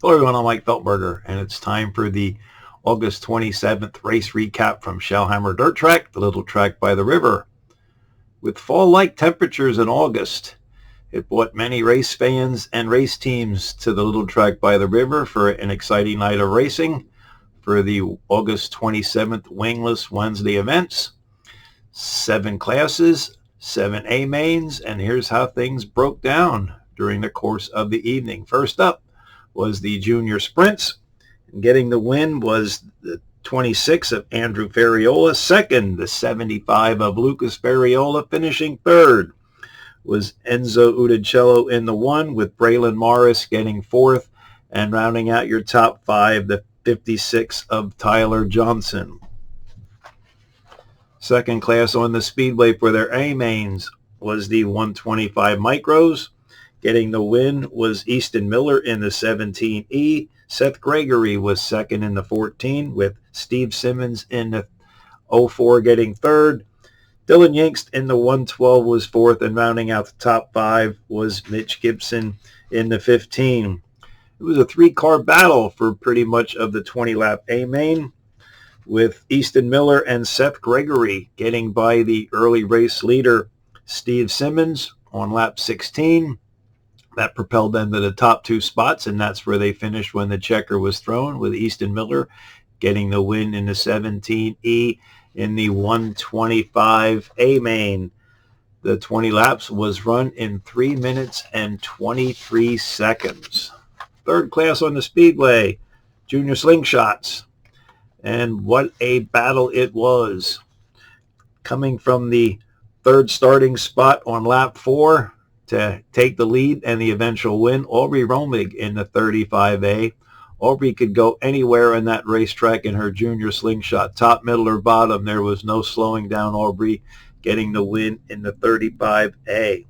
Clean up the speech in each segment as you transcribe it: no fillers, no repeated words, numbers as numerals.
Hello everyone, I'm Mike Feltberger, and it's time for the August 27th race recap from Shellhammer Dirt Track, the little track by the river. With fall-like temperatures in August, it brought many race fans and race teams to the little track by the river for an exciting night of racing for the August 27th Wingless Wednesday events. 7 classes, 7 A mains, and here's how things broke down during the course of the evening. First up was the junior sprints. Getting the win was the 26 of Andrew Ferriola. Second, the 75 of Lucas Ferriola. Finishing third was Enzo Udicello in the 1, with Braylon Morris getting 4th. And rounding out your top 5, the 56 of Tyler Johnson. Second class on the speedway for their A mains was the 125 micros. Getting the win was Easton Miller in the 17E. Seth Gregory was second in the 14, with Steve Simmons in the 04 getting third. Dylan Yingst in the 112 was fourth, and rounding out the top 5 was Mitch Gibson in the 15. It was a 3-car battle for pretty much of the 20-lap A main, with Easton Miller and Seth Gregory getting by the early race leader Steve Simmons on lap 16. That propelled them to the top 2 spots, and that's where they finished when the checker was thrown, with Easton Miller getting the win in the 17E in the 125 A main. The 20 laps was run in 3 minutes and 23 seconds. Third class on the speedway, junior slingshots. And what a battle it was. Coming from the third starting spot on lap 4, to take the lead and the eventual win, Aubrey Romig in the 35A. Aubrey could go anywhere in that racetrack in her junior slingshot, top, middle, or bottom. There was no slowing down Aubrey, getting the win in the 35A.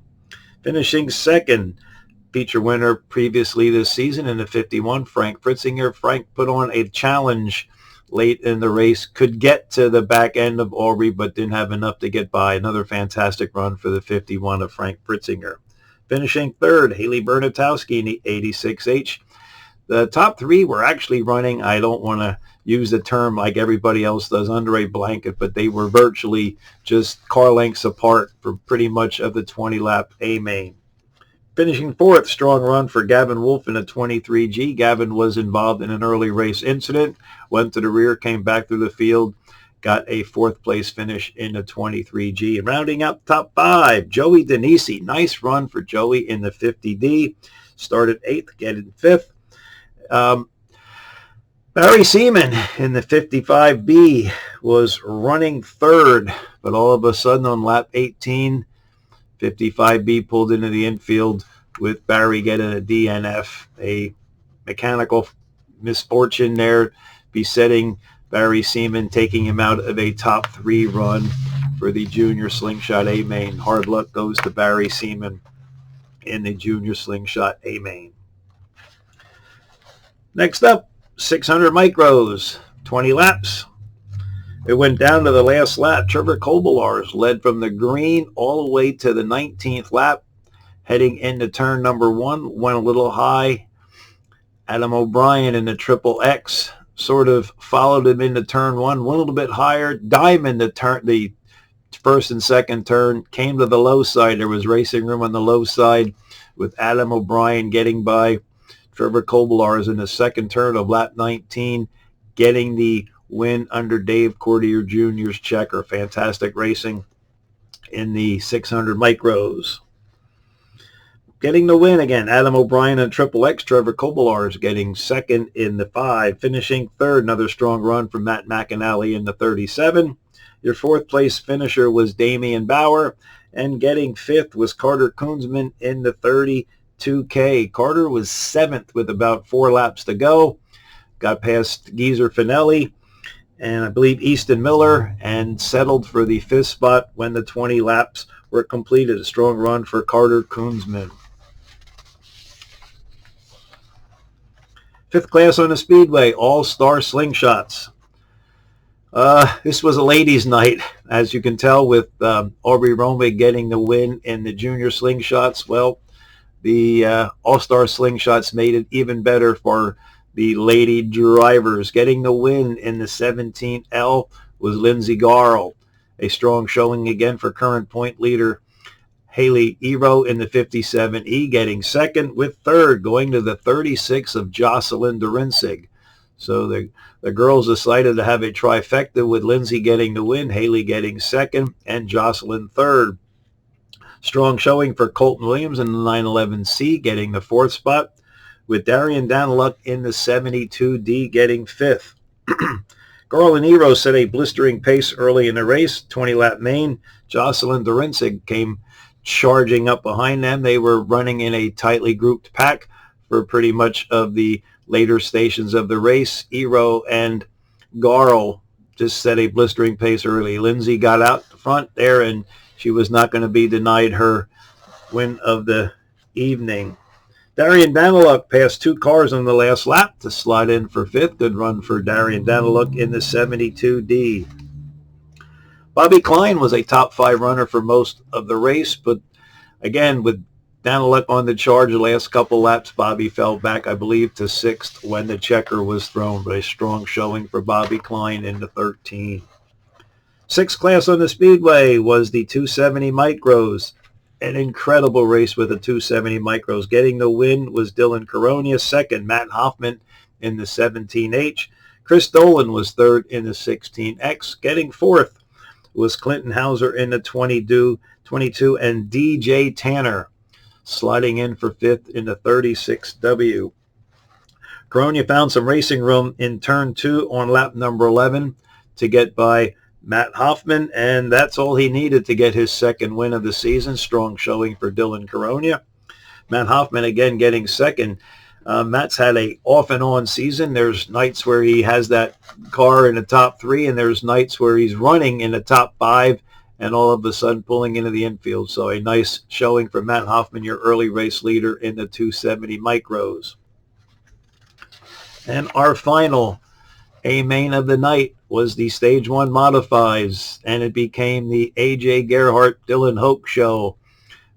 Finishing second, feature winner previously this season in the 51, Frank Fritzinger. Frank put on a challenge late in the race, could get to the back end of Aubrey, but didn't have enough to get by. Another fantastic run for the 51 of Frank Fritzinger. Finishing third, Haley Bernatowski in the 86H. The top 3 were actually running, I don't want to use the term like everybody else does, under a blanket, but they were virtually just car lengths apart for pretty much of the 20-lap A main. Finishing fourth, strong run for Gavin Wolf in a 23G. Gavin was involved in an early race incident, went to the rear, came back through the field, got a 4th place finish in the 23G. And rounding out the top 5, Joey Denisi. Nice run for Joey in the 50D. Started 8th, getting 5th. Barry Seaman in the 55B was running 3rd, but all of a sudden on lap 18, 55B pulled into the infield, with Barry getting a DNF. A mechanical misfortune there besetting Barry Seaman, taking him out of a top 3 run for the junior slingshot A main. Hard luck goes to Barry Seaman in the junior slingshot A main. Next up, 600 micros, 20 laps. It went down to the last lap. Trevor Kobolars led from the green all the way to the 19th lap. Heading into turn number 1, went a little high. Adam O'Brien in the triple X sort of followed him into turn 1, went a little bit higher. Diamond, the first and second turn, came to the low side. There was racing room on the low side, with Adam O'Brien getting by Trevor Kobolars in the second turn of lap 19, getting the win under Dave Cordier Jr.'s checker. Fantastic racing in the 600 micros. Getting the win again, Adam O'Brien and Triple X. Trevor Kobolars getting second in the 5. Finishing third, another strong run from Matt McAnally in the 37. Your 4th place finisher was Damian Bauer, and getting 5th was Carter Koonsman in the 32K. Carter was 7th with about 4 laps to go. Got past Geezer Finelli and I believe Easton Miller, and settled for the 5th spot when the 20 laps were completed. A strong run for Carter Koonsman. 5th class on the Speedway, All-Star Slingshots. This was a ladies' night, as you can tell, with Aubrey Romig getting the win in the junior slingshots. Well, The All-Star Slingshots made it even better for the lady drivers. Getting the win in the 17L was Lindsey Garl. A strong showing again for current point leader Haley Ero in the 57E, getting second, with third going to the 36 of Jocelyn Durinsig. So the girls decided to have a trifecta, with Lindsay getting the win, Haley getting second, and Jocelyn third. Strong showing for Colton Williams in the 911C, getting the fourth spot, with Darian Daniluk in the 72D getting fifth. Garl and Ero set a blistering pace early in the race, 20-lap main. Jocelyn Durinsig came charging up behind them. They were running in a tightly grouped pack for pretty much of the later stations of the race. Ero and Garl just set a blistering pace early. Lindsay got out front there, and she was not going to be denied her win of the evening. Darian Daniluk passed two cars on the last lap to slide in for fifth. Good run for Darian Daniluk in the 72D. Bobby Klein was a top 5 runner for most of the race, but again, with Daniluk on the charge the last couple laps, Bobby fell back, I believe, to 6th when the checker was thrown, but a strong showing for Bobby Klein in the 13. Sixth class on the Speedway was the 270 Micros. An incredible race with the 270 Micros. Getting the win was Dylan Caronia, second Matt Hoffman in the 17H. Chris Dolan was third in the 16X. Getting fourth was Clinton Hauser in the 22, and DJ Tanner sliding in for fifth in the 36W. Caronia found some racing room in turn 2 on lap number 11 to get by Matt Hoffman, and that's all he needed to get his second win of the season. Strong showing for Dylan Caronia. Matt Hoffman again getting second. Matt's had a off and on season. There's nights where he has that car in the top 3, and there's nights where he's running in the top 5 and all of a sudden pulling into the infield. So a nice showing for Matt Hoffman, your early race leader in the 270 Micros. And our final A-main of the night was the Stage 1 Modifieds, and it became the A.J. Gerhardt Dylan Hoke show,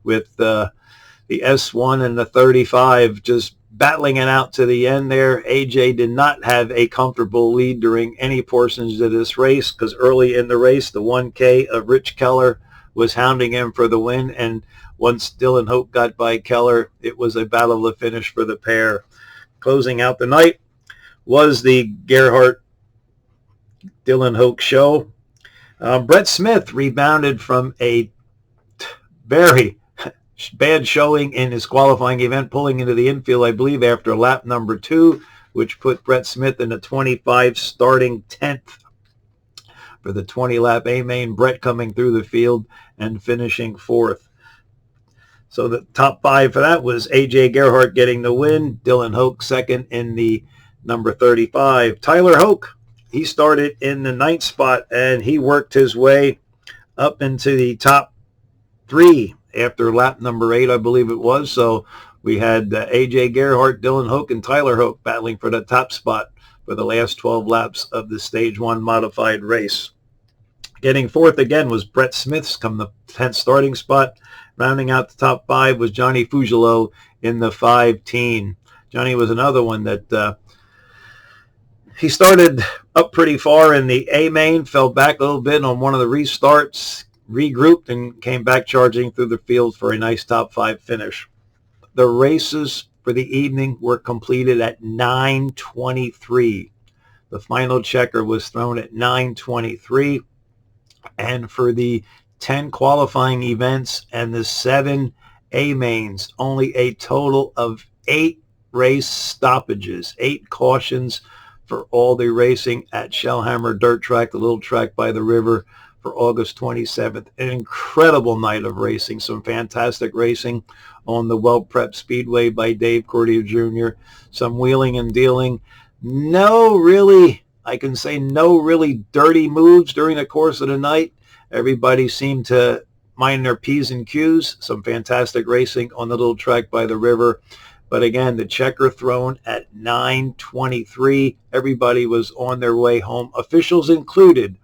with the S1 and the 35 just battling it out to the end there. AJ did not have a comfortable lead during any portions of this race, because early in the race, the 1K of Rich Keller was hounding him for the win, and once Dylan Hoke got by Keller, it was a battle to finish for the pair. Closing out the night was the Gerhardt Dylan Hoke show. Brett Smith rebounded from a very bad showing in his qualifying event, pulling into the infield, I believe, after lap number 2, which put Brett Smith in the 25, starting 10th. For the 20-lap A-main, Brett coming through the field and finishing 4th. So the top 5 for that was A.J. Gerhardt getting the win, Dylan Hoke second in the number 35. Tyler Hoke, he started in the 9th spot, and he worked his way up into the top 3 after lap number 8, I believe it was. So we had A.J. Gerhardt, Dylan Hoke, and Tyler Hoke battling for the top spot for the last 12 laps of the Stage 1 modified race. Getting 4th again was Brett Smith's come the 10th starting spot. Rounding out the top 5 was Johnny Fugelo in the 5-teen. Johnny was another one that he started up pretty far in the A-main, fell back a little bit on one of the restarts, regrouped, and came back charging through the field for a nice top 5 finish. The races for the evening were completed at 9:23. The final checker was thrown at 9:23. And for the 10 qualifying events and the 7 A-mains, only a total of 8 race stoppages, 8 cautions for all the racing at Shellhammer Dirt Track, the little track by the river, for August 27th. An incredible night of racing, some fantastic racing on the Well Prep Speedway by Dave Cordia Jr., some wheeling and dealing. No really dirty moves during the course of the night. Everybody seemed to mind their P's and Q's. Some fantastic racing on the little track by the river. But again, the checker thrown at 9:23. Everybody was on their way home, officials included,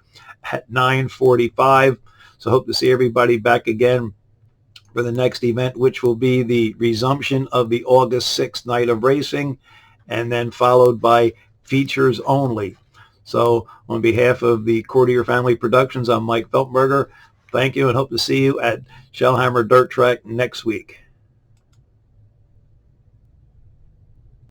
at 9:45. So hope to see everybody back again for the next event, which will be the resumption of the August 6th night of racing, and then followed by features only. So on behalf of the Courtier Family Productions, I'm Mike Feltberger. Thank you and hope to see you at Shellhammer Dirt Track next week.